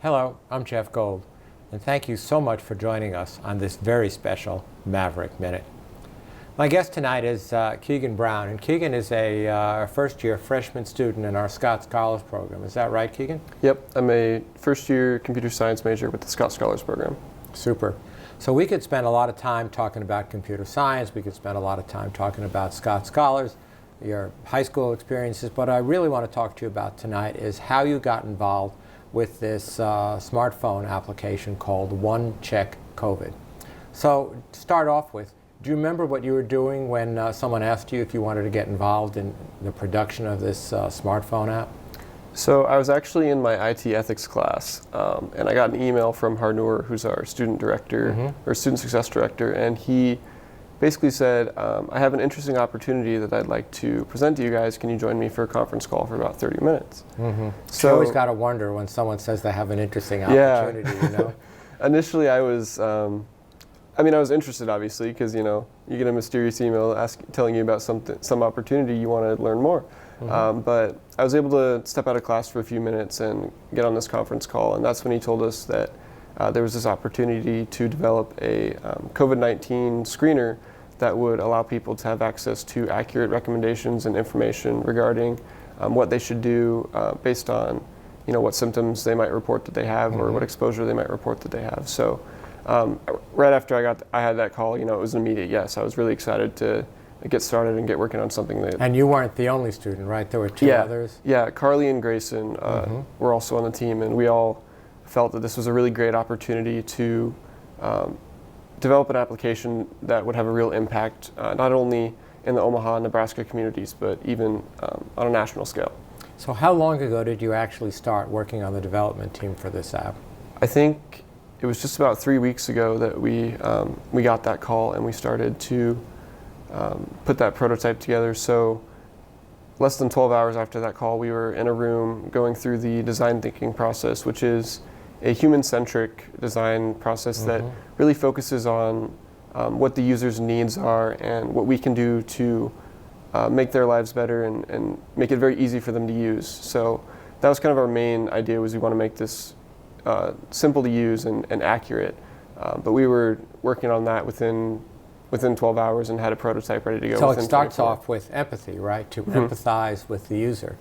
Hello, I'm Jeff Gold, and thank you so much for joining us on this very special Maverick Minute. My guest tonight is Keegan Brown, and Keegan is a first-year freshman student in our Scott Scholars program. Is that right, Keegan? Yep, I'm a first-year computer science major with the Scott Scholars program. Super. So we could spend a lot of time talking about computer science. We could spend a lot of time talking about Scott Scholars, your high school experiences. But what I really want to talk to you about tonight is how you got involved with this smartphone application called One Check COVID. So to start off with, do you remember what you were doing when someone asked you if you wanted to get involved in the production of this smartphone app? So I was actually in my IT ethics class, and I got an email from Harnoor, who's our student director, or student success director, and he basically said, I have an interesting opportunity that I'd like to present to you guys. Can you join me for a conference call for about 30 minutes? So you always got to wonder when someone says they have an interesting opportunity, you know? Initially I was, I was interested, obviously, because you get a mysterious email telling you about some opportunity, you want to learn more. But I was able to step out of class for a few minutes and get on this conference call, and that's when he told us that there was this opportunity to develop a COVID-19 screener that would allow people to have access to accurate recommendations and information regarding what they should do based on what symptoms they might report that they have or what exposure they might report that they have. So right after I had that call, it was an immediate yes. I was really excited to get started and get working on something that... And you weren't the only student, right? There were two others? Yeah, Carly and Grayson were also on the team, and we all felt that this was a really great opportunity to develop an application that would have a real impact, not only in the Omaha, Nebraska communities, but even on a national scale. So how long ago did you actually start working on the development team for this app? I think it was just about 3 weeks ago that we got that call and we started to put that prototype together. So less than 12 hours after that call, we were in a room going through the design thinking process, which is a human-centric design process that really focuses on what the user's needs are and what we can do to make their lives better and make it very easy for them to use. So that was kind of our main idea, was we want to make this simple to use and accurate. But we were working on that within 12 hours and had a prototype ready to go. So it starts off with empathy, right? To empathize with the user.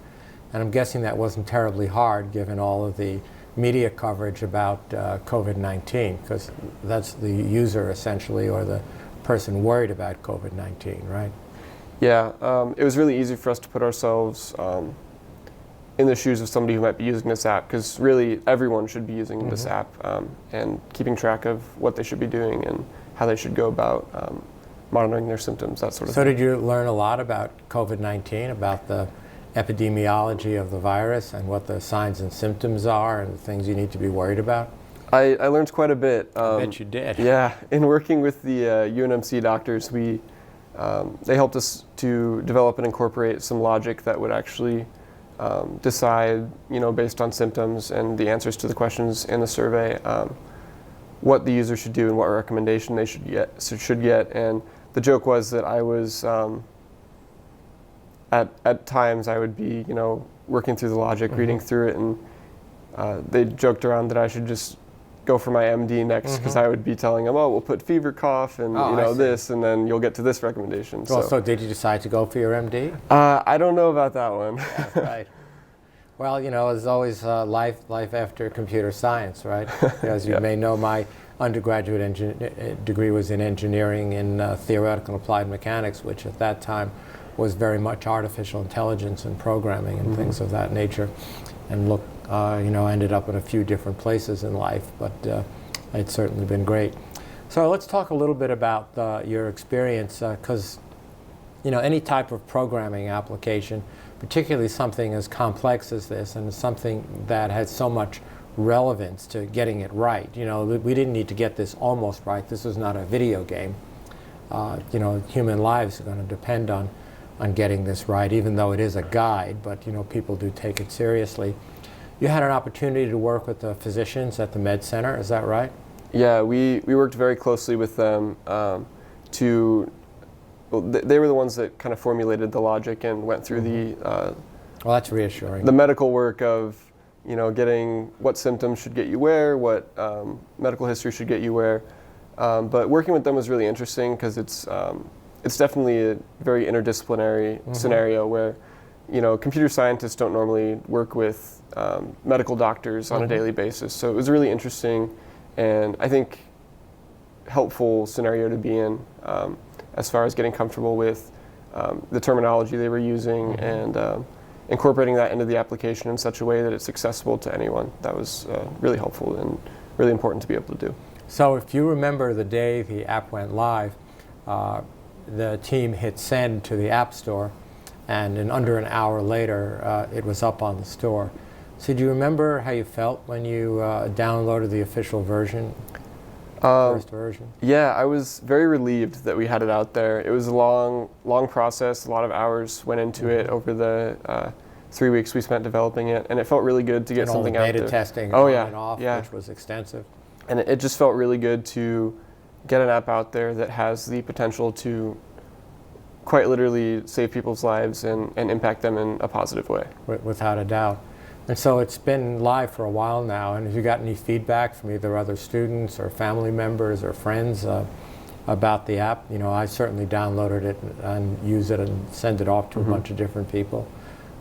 And I'm guessing that wasn't terribly hard given all of the media coverage about COVID-19, because that's the user essentially, or the person worried about COVID-19, right? Yeah, it was really easy for us to put ourselves in the shoes of somebody who might be using this app, because really everyone should be using this app and keeping track of what they should be doing and how they should go about monitoring their symptoms, that sort of thing. So did you learn a lot about COVID-19, about the epidemiology of the virus and what the signs and symptoms are and the things you need to be worried about? I learned quite a bit. I bet you did. Yeah, in working with the UNMC doctors, they helped us to develop and incorporate some logic that would actually decide, based on symptoms and the answers to the questions in the survey, what the user should do and what recommendation they should get. And the joke was that I was, at times I would be, working through the logic, reading through it, and they joked around that I should just go for my MD next, because I would be telling them, oh, we'll put fever, cough, and this, and then you'll get to this recommendation. Well, so did you decide to go for your MD? I don't know about that one. Right. Well, there's always life after computer science, right? As you may know, my undergraduate degree was in engineering in theoretical and applied mechanics, which at that time was very much artificial intelligence and programming and things of that nature. And look, ended up in a few different places in life, but it's certainly been great. So let's talk a little bit about your experience, because any type of programming application, particularly something as complex as this and something that has so much relevance to getting it right. We didn't need to get this almost right. This is not a video game. Human lives are going to depend on getting this right, even though it is a guide, but people do take it seriously. You had an opportunity to work with the physicians at the Med Center, is that right? Yeah, we worked very closely with them they were the ones that kind of formulated the logic and went through well, that's reassuring. the medical work of, getting what symptoms should get you where, what medical history should get you where. But working with them was really interesting because it's definitely a very interdisciplinary scenario where, computer scientists don't normally work with medical doctors on a daily basis. So it was a really interesting and I think helpful scenario to be in as far as getting comfortable with the terminology they were using and incorporating that into the application in such a way that it's accessible to anyone. That was really helpful and really important to be able to do. So if you remember the day the app went live, the team hit send to the App Store, and in under an hour later, it was up on the store. So do you remember how you felt when you downloaded the official version, first version? Yeah, I was very relieved that we had it out there. It was a long process. A lot of hours went into it over the 3 weeks we spent developing it, and it felt really good to get something out there. All the beta testing and off, which was extensive. And it just felt really good to get an app out there that has the potential to quite literally save people's lives and impact them in a positive way. Without a doubt. And so it's been live for a while now, and have you got any feedback from either other students or family members or friends about the app? I certainly downloaded it and use it and send it off to a bunch of different people.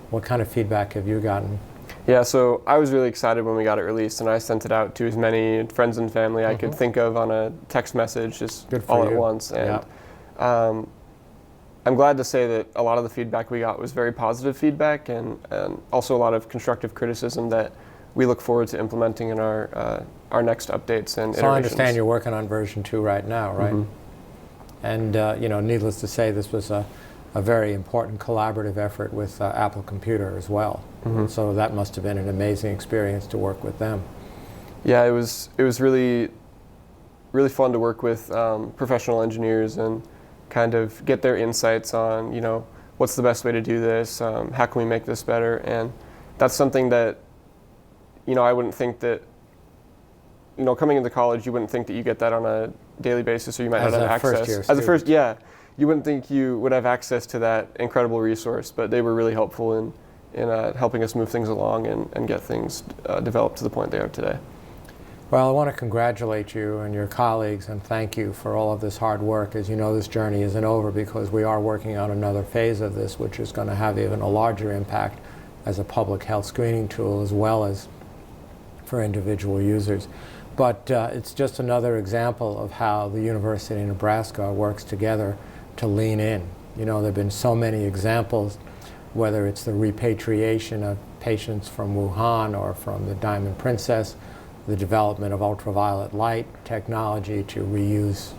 What kind of feedback have you gotten? Yeah, so I was really excited when we got it released, and I sent it out to as many friends and family I could think of on a text message, just all at once. And I'm glad to say that a lot of the feedback we got was very positive feedback, and also a lot of constructive criticism that we look forward to implementing in our next updates and iterations. So I understand you're working on version 2 right now, right? And needless to say, this was a very important collaborative effort with Apple Computer as well. So that must have been an amazing experience to work with them. Yeah, it was really fun to work with professional engineers and kind of get their insights on what's the best way to do this, how can we make this better, and that's something that I wouldn't think that coming into college you wouldn't think that you get that on a daily basis, or you might not have access as a first. You wouldn't think you would have access to that incredible resource, but they were really helpful in helping us move things along and get things developed to the point they are today. Well, I want to congratulate you and your colleagues and thank you for all of this hard work. As you know, this journey isn't over because we are working on another phase of this, which is going to have even a larger impact as a public health screening tool as well as for individual users. But it's just another example of how the University of Nebraska works together to lean in. There have been so many examples, whether it's the repatriation of patients from Wuhan or from the Diamond Princess, the development of ultraviolet light technology to reuse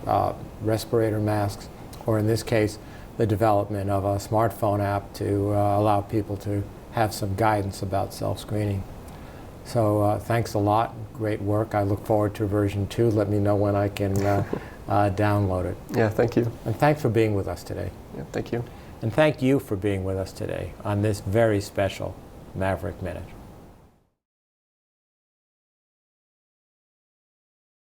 respirator masks, or in this case, the development of a smartphone app to allow people to have some guidance about self-screening. So thanks a lot. Great work. I look forward to version 2. Let me know when I can download it. Yeah, thank you. And thanks for being with us today. Yeah, thank you. And thank you for being with us today on this very special Maverick Minute.